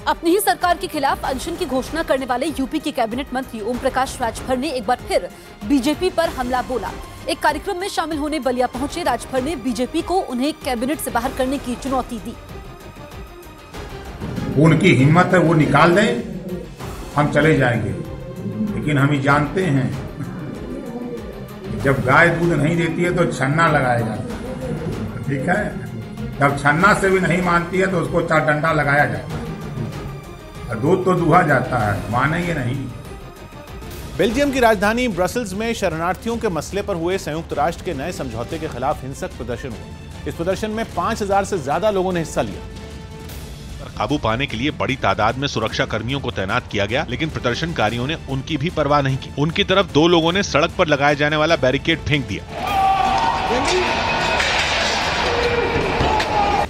अपनी ही सरकार के खिलाफ अनशन की घोषणा करने वाले यूपी के कैबिनेट मंत्री ओम प्रकाश राजभर ने एक बार फिर बीजेपी पर हमला बोला। एक कार्यक्रम में शामिल होने बलिया पहुंचे राजभर ने बीजेपी को उन्हें कैबिनेट से बाहर करने की चुनौती दी। उनकी हिम्मत है वो निकाल दें, हम चले जाएंगे, लेकिन हम ही जानते हैं जब गाय दूध नहीं देती है तो छन्ना लगाया जाता है, ठीक है। जब छन्ना से भी नहीं मानती है तो उसको 4 डंडा लगाया जाता है, दूध तो दुहा जाता है, मानेंगे नहीं। बेल्जियम की राजधानी ब्रसल्स में शरणार्थियों के मसले पर हुए संयुक्त राष्ट्र के नए समझौते के खिलाफ हिंसक प्रदर्शन हुआ। इस प्रदर्शन में 5000 से ज्यादा लोगों ने हिस्सा लिया। काबू पाने के लिए बड़ी तादाद में सुरक्षा कर्मियों को तैनात किया गया, लेकिन प्रदर्शनकारियों ने उनकी भी परवाह नहीं की। उनकी तरफ 2 लोगों ने सड़क पर लगाए जाने वाला बैरिकेड फेंक दिया।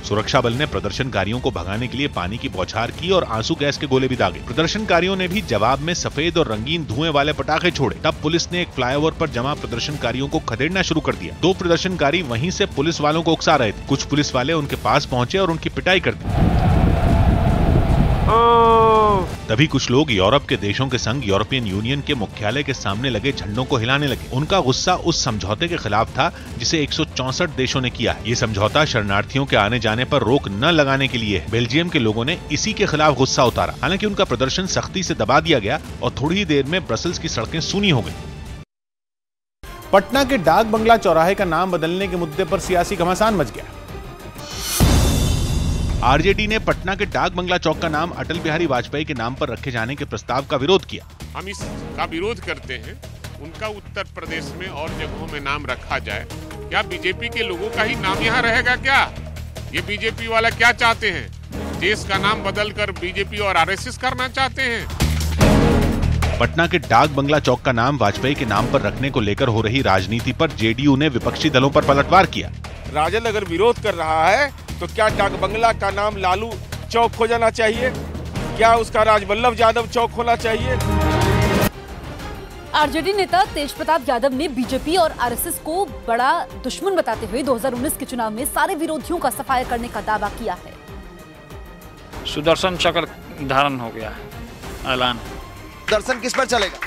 सुरक्षा बल ने प्रदर्शनकारियों को भगाने के लिए पानी की बौछार की और आंसू गैस के गोले भी दागे। प्रदर्शनकारियों ने भी जवाब में सफेद और रंगीन धुएं वाले पटाखे छोड़े। तब पुलिस ने एक फ्लाईओवर पर जमा प्रदर्शनकारियों को खदेड़ना शुरू कर दिया। 2 प्रदर्शनकारी वहीं से पुलिस वालों को उकसा रहे थे। कुछ पुलिस वाले उनके पास पहुंचे और उनकी पिटाई कर दी। तभी कुछ लोग यूरोप के देशों के संग यूरोपियन यूनियन के मुख्यालय के सामने लगे झंडों को हिलाने लगे। उनका गुस्सा उस समझौते के खिलाफ था जिसे 164 देशों ने किया है। ये समझौता शरणार्थियों के आने जाने पर रोक न लगाने के लिए है। बेल्जियम के लोगों ने इसी के खिलाफ गुस्सा उतारा। हालांकि उनका प्रदर्शन सख्ती से दबा दिया गया और थोड़ी ही देर में ब्रसल्स की सड़कें सूनी हो गई। पटना के डाक बंगला चौराहे का नाम बदलने के मुद्दे पर सियासी घमासान मच गया। आरजेडी ने पटना के डाक बंगला चौक का नाम अटल बिहारी वाजपेयी के नाम पर रखे जाने के प्रस्ताव का विरोध किया। हम इसका विरोध करते हैं। उनका उत्तर प्रदेश में और जगहों में नाम रखा जाए। क्या बीजेपी के लोगों का ही नाम यहाँ रहेगा क्या? ये बीजेपी वाला क्या चाहते हैं? देश का नाम बदलकर बीजेपी और आरएसएस करना चाहते हैं। पटना के डाक बंगला चौक का नाम वाजपेयी के नाम पर रखने को लेकर हो रही राजनीति पर जेडीयू ने विपक्षी दलों पर पलटवार किया। राजद अगर विरोध कर रहा है तो क्या डाक बंगला का नाम लालू चौक हो जाना चाहिए? क्या उसका राजवल्लभ यादव चौक होना चाहिए? आरजेडी नेता तेज प्रताप यादव ने बीजेपी और आरएसएस को बड़ा दुश्मन बताते हुए 2019 के चुनाव में सारे विरोधियों का सफाया करने का दावा किया है। सुदर्शन चक्र धारण हो गया है ऐलान। सुदर्शन किस पर चलेगा?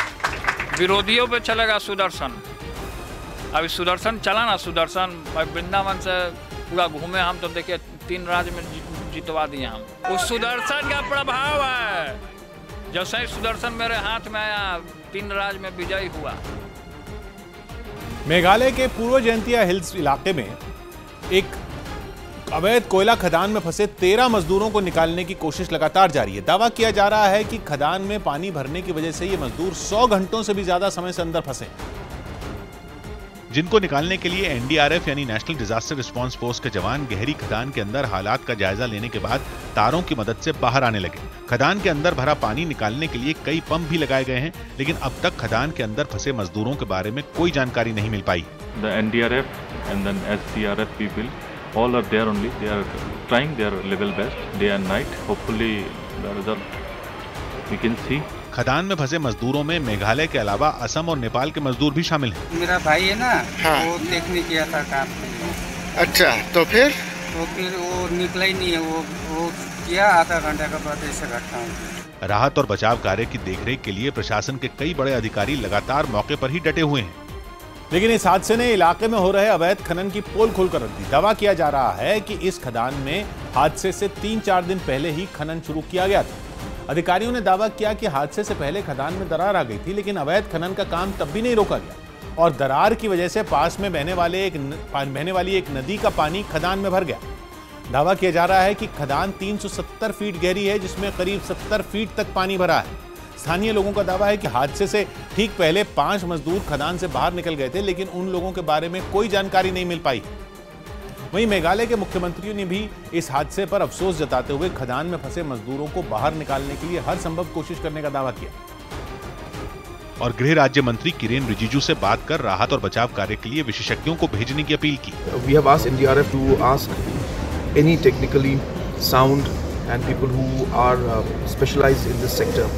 विरोधियों पे चलेगा सुदर्शन। अभी सुदर्शन चला ना, सुदर्शन वृंदावन से पूरा घूमे हम तो देखिए 3 राज्य में जितवा दिए हम। उस सुदर्शन का प्रभाव है। जैसे ही सुदर्शन मेरे हाथ में आया 3 राज्य में विजयी हुआ। मेघालय के पूर्व जयंतिया हिल्स इलाके में एक अवैध कोयला खदान में फंसे 13 मजदूरों को निकालने की कोशिश लगातार जारी है। दावा किया जा रहा है कि खदान में पानी भरने की वजह से ये मजदूर 100 घंटों से भी ज्यादा समय से अंदर फंसे। जिनको निकालने के लिए एनडीआरएफ यानी नेशनल डिजास्टर रिस्पांस फोर्स के जवान गहरी खदान के अंदर हालात का जायजा लेने के बाद तारों की मदद से बाहर आने लगे। खदान के अंदर भरा पानी निकालने के लिए कई पंप भी लगाए गए हैं, लेकिन अब तक खदान के अंदर फंसे मजदूरों के बारे में कोई जानकारी नहीं मिल पाई। The NDRF and then SDRF people all are there only. They are trying their level best day and night. Hopefully the result we can see. खदान में फंसे मजदूरों में मेघालय के अलावा असम और नेपाल के मजदूर भी शामिल हैं। मेरा भाई है ना, हाँ। वो देखने गया था काम। अच्छा, तो फिर वो निकला ही नहीं है। वो किया आधा घंटा का बाद ऐसा घटना। राहत और बचाव कार्य की देखरेख के लिए प्रशासन के कई बड़े अधिकारी लगातार मौके पर ही डटे हुए हैं। लेकिन इस हादसे ने इलाके में हो रहे अवैध खनन की पोल खोलकर रख दी। दावा किया जा रहा है कि इस खदान में हादसे से 3-4 दिन पहले ही खनन शुरू किया गया था। अधिकारियों ने दावा किया कि हादसे से पहले खदान में दरार आ गई थी, लेकिन अवैध खनन का काम तब भी नहीं रोका गया और दरार की वजह से पास में बहने वाली एक नदी का पानी खदान में भर गया। दावा किया जा रहा है कि खदान 370 फीट गहरी है, जिसमें करीब 70 फीट तक पानी भरा है। स्थानीय लोगों का दावा है कि हादसे से ठीक पहले 5 मजदूर खदान से बाहर निकल गए थे, लेकिन उन लोगों के बारे में कोई जानकारी नहीं मिल पाई। वहीं मेघालय के मुख्यमंत्री ने भी इस हादसे पर अफसोस जताते हुए खदान में फंसे मजदूरों को बाहर निकालने के लिए हर संभव कोशिश करने का दावा किया। और गृह राज्य मंत्री किरेन रिजिजू से बात कर राहत और बचाव कार्य के लिए विशेषज्ञों को भेजने की अपील की। We have asked NDRF to ask any technically sound and people who are specialized in this sector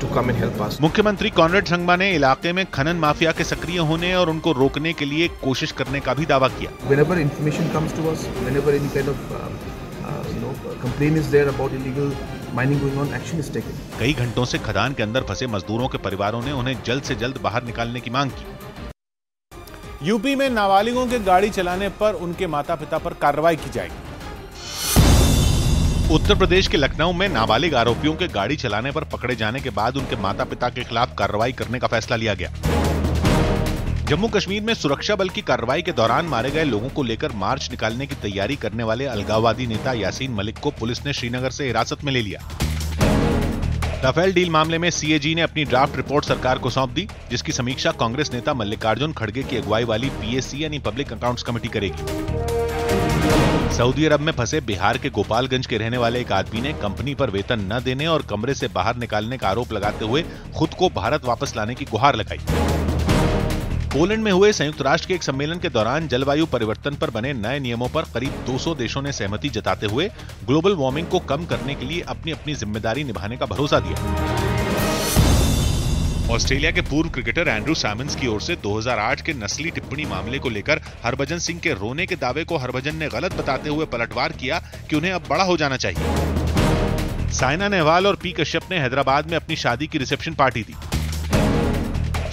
to come and help us. मुख्यमंत्री कॉनरेड संगमा ने इलाके में खनन माफिया के सक्रिय होने और उनको रोकने के लिए कोशिश करने का भी दावा किया। Whenever information comes to us, whenever any kind of complaint is there about illegal mining going on, action is taken. कई घंटों से खदान के अंदर फंसे मजदूरों के परिवारों ने उन्हें जल्द से जल्द बाहर निकालने की मांग की। यूपी में नाबालिगों के गाड़ी चलाने पर उनके माता पिता पर कार्रवाई की जाएगी। उत्तर प्रदेश के लखनऊ में नाबालिग आरोपियों के गाड़ी चलाने पर पकड़े जाने के बाद उनके माता पिता के खिलाफ कार्रवाई करने का फैसला लिया गया। जम्मू कश्मीर में सुरक्षा बल की कार्रवाई के दौरान मारे गए लोगों को लेकर मार्च निकालने की तैयारी करने वाले अलगाववादी नेता यासीन मलिक को पुलिस ने श्रीनगर से हिरासत में ले लिया। राफेल डील मामले में सीएजी ने अपनी ड्राफ्ट रिपोर्ट सरकार को सौंप दी, जिसकी समीक्षा कांग्रेस नेता मल्लिकार्जुन खड़गे की अगुवाई वाली पीएसी यानी पब्लिक अकाउंट्स कमेटी करेगी। सऊदी अरब में फंसे बिहार के गोपालगंज के रहने वाले एक आदमी ने कंपनी पर वेतन न देने और कमरे से बाहर निकालने का आरोप लगाते हुए खुद को भारत वापस लाने की गुहार लगाई। पोलैंड में हुए संयुक्त राष्ट्र के एक सम्मेलन के दौरान जलवायु परिवर्तन पर बने नए नियमों पर करीब 200 देशों ने सहमति जताते हुए ग्लोबल वार्मिंग को कम करने के लिए अपनी अपनी जिम्मेदारी निभाने का भरोसा दिया। ऑस्ट्रेलिया के पूर्व क्रिकेटर एंड्रू साइमंस की ओर से 2008 के नस्ली टिप्पणी मामले को लेकर हरभजन सिंह के रोने के दावे को हरभजन ने गलत बताते हुए पलटवार किया कि उन्हें अब बड़ा हो जाना चाहिए। साइना नेहवाल और पी कश्यप ने हैदराबाद में अपनी शादी की रिसेप्शन पार्टी दी।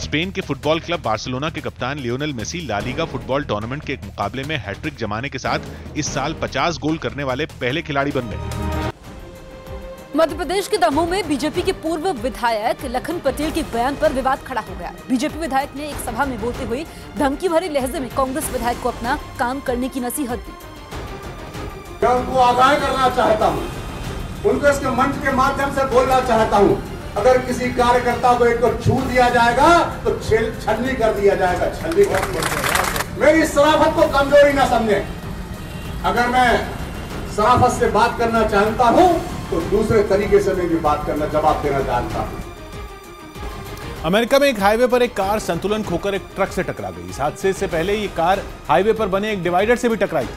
स्पेन के फुटबॉल क्लब बार्सिलोना के कप्तान Lionel Messi La Liga football tournament के एक मुकाबले में हैट्रिक जमाने के साथ इस साल 50 गोल करने वाले पहले खिलाड़ी बन गए। मध्य प्रदेश के दमोह में बीजेपी के पूर्व विधायक लखन पटेल के बयान पर विवाद खड़ा हो गया। बीजेपी विधायक ने एक सभा में बोलते हुए धमकी भरे लहजे में कांग्रेस विधायक को अपना काम करने की नसीहत दी। मैं उनको आगाह करना चाहता हूँ, उनको इसके मंच के माध्यम से बोलना चाहता हूँ, अगर किसी कार्यकर्ता को एक को छू दिया जाएगा तो छलनी कर दिया जाएगा। छलनी मेरी शराफत को कमजोरी ना समझे। अगर मैं शराफत से बात करना चाहता हूँ तो दूसरे तरीके से मैं भी बात करना, जवाब देना जानता हूँ। अमेरिका में एक हाईवे पर एक कार संतुलन खोकर एक ट्रक से टकरा गई। इस हादसे से पहले ये कार हाईवे पर बने एक डिवाइडर से भी टकराई,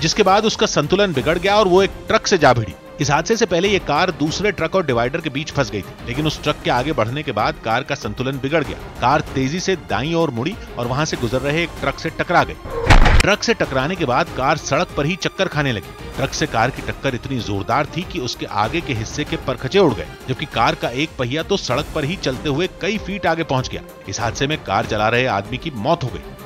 जिसके बाद उसका संतुलन बिगड़ गया और वो एक ट्रक से जा भिड़ी। इस हादसे से पहले ये कार दूसरे ट्रक और डिवाइडर के बीच फंस गई थी, लेकिन उस ट्रक के आगे बढ़ने के बाद कार का संतुलन बिगड़ गया। कार तेजी से दाईं ओर मुड़ी और वहां से गुजर रहे एक ट्रक से टकरा गई। ट्रक से टकराने के बाद कार सड़क पर ही चक्कर खाने लगी। ट्रक से कार की टक्कर इतनी जोरदार थी कि उसके आगे के हिस्से के परखचे उड़ गए, जबकि कार का एक पहिया तो सड़क पर ही चलते हुए कई फीट आगे पहुंच गया। इस हादसे में कार चला रहे आदमी की मौत हो गई।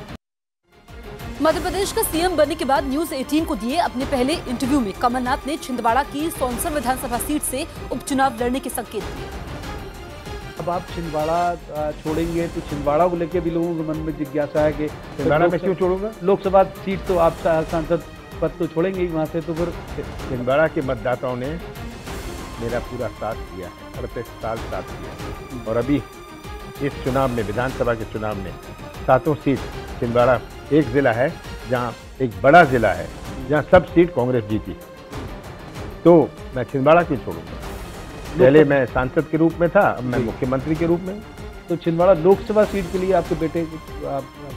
मध्य प्रदेश का सीएम बनने के बाद न्यूज 18 को दिए अपने पहले इंटरव्यू में कमलनाथ ने छिंदवाड़ा की सौंसर विधानसभा सीट से उपचुनाव लड़ने के संकेत दिए। अब आप छिंदवाड़ा छोड़ेंगे तो छिंदवाड़ा को लेकर भी लोगों के मन में जिज्ञासा है कि छिंदवाड़ा में क्यों छोड़ूंगा? लोकसभा सीट तो आप सांसद पद तो छोड़ेंगे ही वहाँ से, तो फिर छिंदवाड़ा के मतदाताओं ने मेरा पूरा साथ दिया है, 38 साल साथ दिया। और अभी इस चुनाव में, विधानसभा के चुनाव में 7 सीट छिंदवाड़ा एक जिला है जहाँ एक बड़ा जिला है जहाँ सब सीट कांग्रेस जीती, तो मैं छिंदवाड़ा क्यों छोड़ूंगा? पहले मैं सांसद के रूप में था, अब मैं मुख्यमंत्री के रूप में। तो छिंदवाड़ा लोकसभा सीट के लिए आपके बेटे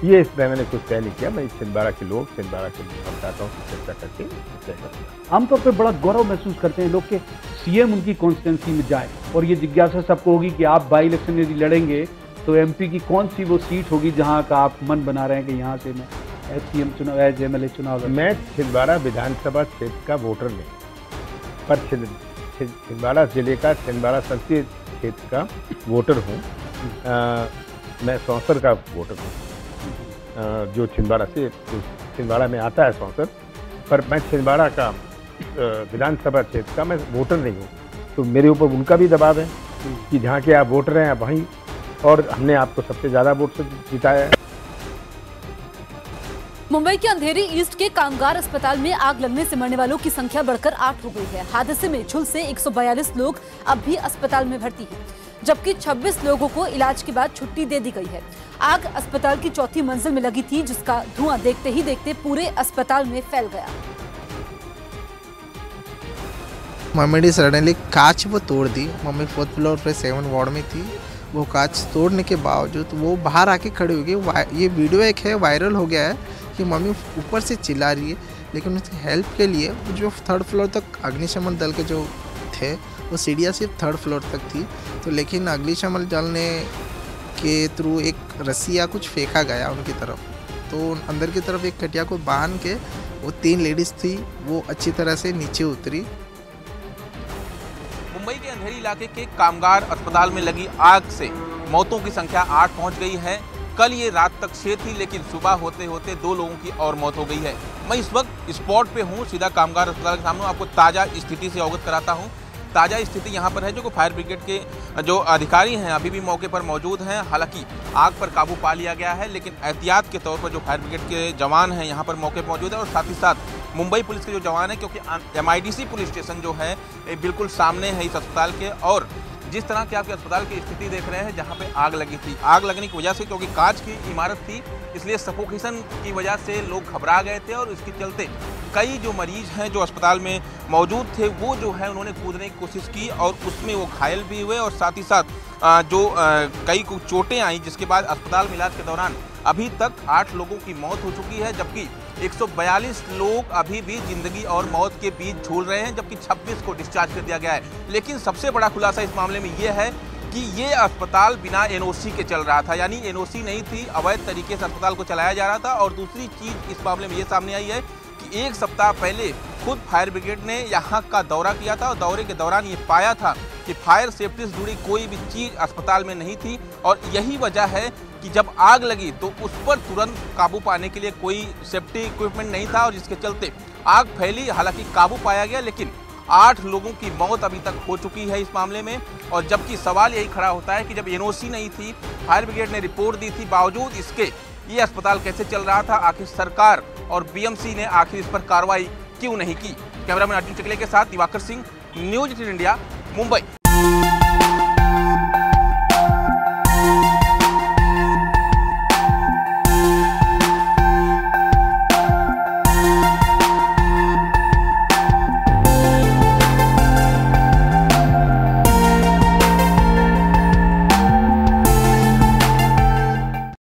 ये मैंने कुछ तय नहीं किया। मैं छिंदवाड़ा के लोग, छिंदवाड़ा के मतदाताओं से चर्चा करके तय करूँगा। आमतौर पर बड़ा गौरव महसूस करते हैं लोग के सीएम उनकी कॉन्स्टिट्यूंसी में जाए, और ये जिज्ञासा सबको होगी कि आप बाई इलेक्शन यदि लड़ेंगे तो एमपी की कौन सी वो सीट होगी जहां का आप मन बना रहे हैं कि यहाँ से मैं सीएम चुनाव, एज एमएलए चुनाव। मैं छिंदवाड़ा विधानसभा क्षेत्र का वोटर नहीं, पर छिंदवाड़ा जिले का, छिंदवाड़ा संसदीय क्षेत्र का वोटर हूँ। मैं सौंसर का वोटर हूँ, जो छिंदवाड़ा में आता है सौंसर, पर मैं छिंदवाड़ा का विधानसभा क्षेत्र का मैं वोटर नहीं हूँ। तो मेरे ऊपर उनका भी दबाव है कि जहाँ के आप वोटर हैं वहीं, और हमने आपको सबसे ज्यादा वोट से जिताया है। मुंबई के अंधेरी ईस्ट के कामगार अस्पताल में आग लगने से मरने वालों की संख्या बढ़कर 8 हो गई है। हादसे में झुलसे 142 लोग अब भी अस्पताल में भर्ती हैं, जबकि 26 लोगों को इलाज के बाद छुट्टी दे दी गई है। आग अस्पताल की 4थी मंजिल में लगी थी, जिसका धुआं देखते ही देखते पूरे अस्पताल में फैल गया। मम्मी ने सडनली कांच वो तोड़ दी। मम्मी 4th फ्लोर पे 7 वार्ड में थी। वो कांच तोड़ने के बावजूद वो बाहर आके खड़ी हो गई। ये वीडियो एक है, वायरल हो गया है कि मम्मी ऊपर से चिल्ला रही है, लेकिन उसकी हेल्प के लिए जो 3rd फ्लोर तक अग्निशमन दल के जो थे वो सीढ़ियाँ सिर्फ 3rd फ्लोर तक थी। तो लेकिन अग्निशमन दल ने के थ्रू एक रस्सी या कुछ फेंका गया उनकी तरफ, तो अंदर की तरफ एक खटिया को बांध के वो 3 लेडीज़ थी वो अच्छी तरह से नीचे उतरी। मुंबई के अंधेरी इलाके के कामगार अस्पताल में लगी आग से मौतों की संख्या 8 पहुंच गई है। कल ये रात तक 6 थी, लेकिन सुबह होते होते 2 लोगों की और मौत हो गई है। मैं इस वक्त स्पॉट पे हूँ, सीधा कामगार अस्पताल के सामने। आपको ताज़ा स्थिति से अवगत कराता हूँ। ताज़ा स्थिति यहाँ पर है जो फायर ब्रिगेड के जो अधिकारी हैं अभी भी मौके पर मौजूद हैं। हालांकि आग पर काबू पा लिया गया है, लेकिन एहतियात के तौर पर जो फायर ब्रिगेड के जवान हैं यहाँ पर मौके पर मौजूद है और साथ ही साथ मुंबई पुलिस के जो जवान हैं, क्योंकि MIDC पुलिस स्टेशन जो है बिल्कुल सामने है इस अस्पताल के। और जिस तरह के आपके अस्पताल की स्थिति देख रहे हैं जहाँ पे आग लगी थी, आग लगने की वजह से क्योंकि कांच की इमारत थी, इसलिए सफोकेशन की वजह से लोग घबरा गए थे और इसके चलते कई जो मरीज हैं जो अस्पताल में मौजूद थे वो जो है उन्होंने कूदने की कोशिश की और उसमें वो घायल भी हुए और साथ ही साथ कई को चोटें आई, जिसके बाद अस्पताल में इलाज के दौरान अभी तक 8 लोगों की मौत हो चुकी है, जबकि 142 लोग अभी भी जिंदगी और मौत के बीच झूल रहे हैं, जबकि 26 को डिस्चार्ज कर दिया गया है। लेकिन सबसे बड़ा खुलासा इस मामले में ये है कि ये अस्पताल बिना NOC के चल रहा था, यानी NOC नहीं थी, अवैध तरीके से अस्पताल को चलाया जा रहा था। और दूसरी चीज इस मामले में ये सामने आई है कि 1 सप्ताह पहले खुद फायर ब्रिगेड ने यहाँ का दौरा किया था और दौरे के दौरान ये पाया था कि फायर सेफ्टी से जुड़ी कोई भी चीज अस्पताल में नहीं थी। और यही वजह है कि जब आग लगी तो उस पर तुरंत काबू पाने के लिए कोई सेफ्टी इक्विपमेंट नहीं था और जिसके चलते आग फैली। हालांकि काबू पाया गया, लेकिन 8 लोगों की मौत अभी तक हो चुकी है इस मामले में। और जबकि सवाल यही खड़ा होता है कि जब NOC नहीं थी, फायर ब्रिगेड ने रिपोर्ट दी थी, बावजूद इसके ये अस्पताल कैसे चल रहा था? आखिर सरकार और BMC ने आखिर इस पर कार्रवाई क्यों नहीं की? कैमरामैन अर्जुन चकले के साथ दिवाकर सिंह, न्यूज़ 18 इंडिया, मुंबई।